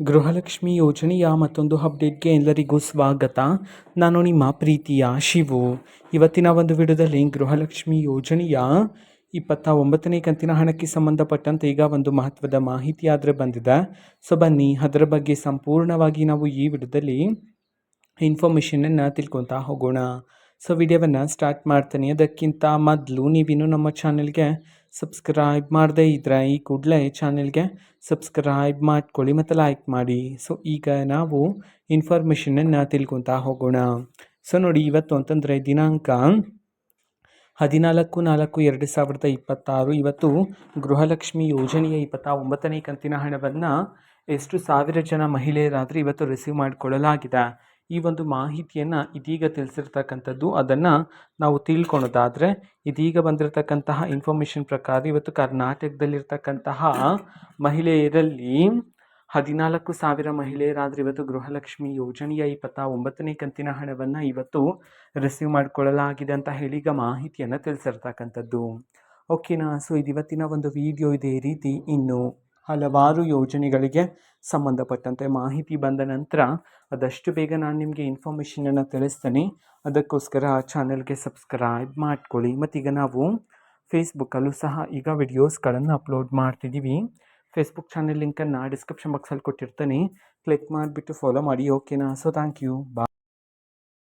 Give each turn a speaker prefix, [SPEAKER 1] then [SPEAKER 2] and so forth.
[SPEAKER 1] ಗೃಹಲಕ್ಷ್ಮಿ ಯೋಜನೆಯ ಮತ್ತೊಂದು ಅಪ್ಡೇಟ್ಗೆ ಎಲ್ಲರಿಗೂ ಸ್ವಾಗತ. ನಾನು ನಿಮ್ಮ ಪ್ರೀತಿಯ ಶಿವು. ಇವತ್ತಿನ ಒಂದು ವಿಡಿಯೋದಲ್ಲಿ ಗೃಹಲಕ್ಷ್ಮಿ ಯೋಜನೆಯ 29ನೇ ಕಂತಿನ ಹಣಕ್ಕೆ ಸಂಬಂಧಪಟ್ಟಂತೆ ಈಗ ಒಂದು ಮಹತ್ವದ ಮಾಹಿತಿ ಆದರೆ ಬಂದಿದೆ. ಸೊ ಬನ್ನಿ ಅದರ ಬಗ್ಗೆ ಸಂಪೂರ್ಣವಾಗಿ ನಾವು ಈ ವಿಡಿಯೋದಲ್ಲಿ ಇನ್ಫಾರ್ಮೇಷನನ್ನು ತಿಳ್ಕೊತಾ ಹೋಗೋಣ. ಸೊ ವಿಡಿಯೋವನ್ನು ಸ್ಟಾರ್ಟ್ ಮಾಡ್ತೀನಿ. ಅದಕ್ಕಿಂತ ಮೊದಲು ನೀವಿನ್ನೂ ನಮ್ಮ ಚಾನೆಲ್ಗೆ ಸಬ್ಸ್ಕ್ರೈಬ್ ಮಾಡದೇ ಇದ್ದರೆ ಈ ಕೂಡಲೇ ಚಾನೆಲ್ಗೆ ಸಬ್ಸ್ಕ್ರೈಬ್ ಮಾಡ್ಕೊಳ್ಳಿ ಮತ್ತು ಲೈಕ್ ಮಾಡಿ. ಸೊ ಈಗ ನಾವು ಇನ್ಫಾರ್ಮೇಷನನ್ನು ತಿಳ್ಕೊತಾ ಹೋಗೋಣ. ಸೊ ನೋಡಿ, ಇವತ್ತು ಅಂತಂದರೆ ದಿನಾಂಕ 14/4/2026. ಇವತ್ತು ಗೃಹಲಕ್ಷ್ಮಿ ಯೋಜನೆಯ 29ನೇ ಕಂತಿನ ಹಣವನ್ನು ಎಷ್ಟು ಸಾವಿರ ಜನ ಮಹಿಳೆಯರಾದರೆ ಇವತ್ತು ರಿಸೀವ್ ಮಾಡಿಕೊಳ್ಳಲಾಗಿದೆ. ಈ ಒಂದು ಮಾಹಿತಿಯನ್ನು ಇದೀಗ ತಿಳಿಸಿರ್ತಕ್ಕಂಥದ್ದು. ಅದನ್ನು ನಾವು ತಿಳ್ಕೊಳೋದಾದರೆ, ಇದೀಗ ಬಂದಿರತಕ್ಕಂತಹ ಇನ್ಫಾರ್ಮೇಷನ್ ಪ್ರಕಾರ ಇವತ್ತು ಕರ್ನಾಟಕದಲ್ಲಿರ್ತಕ್ಕಂತಹ ಮಹಿಳೆಯರಲ್ಲಿ 14,000 ಮಹಿಳೆಯರಾದರೆ ಇವತ್ತು ಗೃಹಲಕ್ಷ್ಮಿ ಯೋಜನೆಯ 29ನೇ ಕಂತಿನ ಹಣವನ್ನು ಇವತ್ತು ರಿಸೀವ್ ಮಾಡಿಕೊಳ್ಳಲಾಗಿದೆ ಅಂತ ಹೇಳಿ ಈಗ ಮಾಹಿತಿಯನ್ನು ತಿಳಿಸಿರ್ತಕ್ಕಂಥದ್ದು. ಓಕೆನಾ. ಸೊ ಇದು ಇವತ್ತಿನ ಒಂದು ವಿಡಿಯೋ. ಇದೇ ರೀತಿ ಇನ್ನು ಹಲವಾರು ಯೋಜನೆಗಳಿಗೆ ಸಂಬಂಧಪಟ್ಟಂತೆ ಮಾಹಿತಿ ಬಂದ ನಂತರ ಆದಷ್ಟು ಬೇಗ ನಾನು ನಿಮಗೆ ಇನ್ಫಾರ್ಮೇಷನನ್ನು ತಿಳಿಸ್ತೇನೆ. ಅದಕ್ಕೋಸ್ಕರ ಚಾನೆಲ್ಗೆ ಸಬ್ಸ್ಕ್ರೈಬ್ ಮಾಡ್ಕೊಳ್ಳಿ. ಮತ್ತೀಗ ನಾವು ಫೇಸ್ಬುಕ್ಕಲ್ಲೂ ಸಹ ಈಗ ವಿಡಿಯೋಸ್ಗಳನ್ನು ಅಪ್ಲೋಡ್ ಮಾಡ್ತಿದ್ದೀವಿ. ಫೇಸ್ಬುಕ್ ಚಾನೆಲ್ ಲಿಂಕನ್ನು ಡಿಸ್ಕ್ರಿಪ್ಷನ್ ಬಾಕ್ಸಲ್ಲಿ ಕೊಟ್ಟಿರ್ತೀನಿ. ಕ್ಲಿಕ್ ಮಾಡಿಬಿಟ್ಟು ಫಾಲೋ ಮಾಡಿ. ಓಕೆನಾ. So thank you. ಬಾಯ್.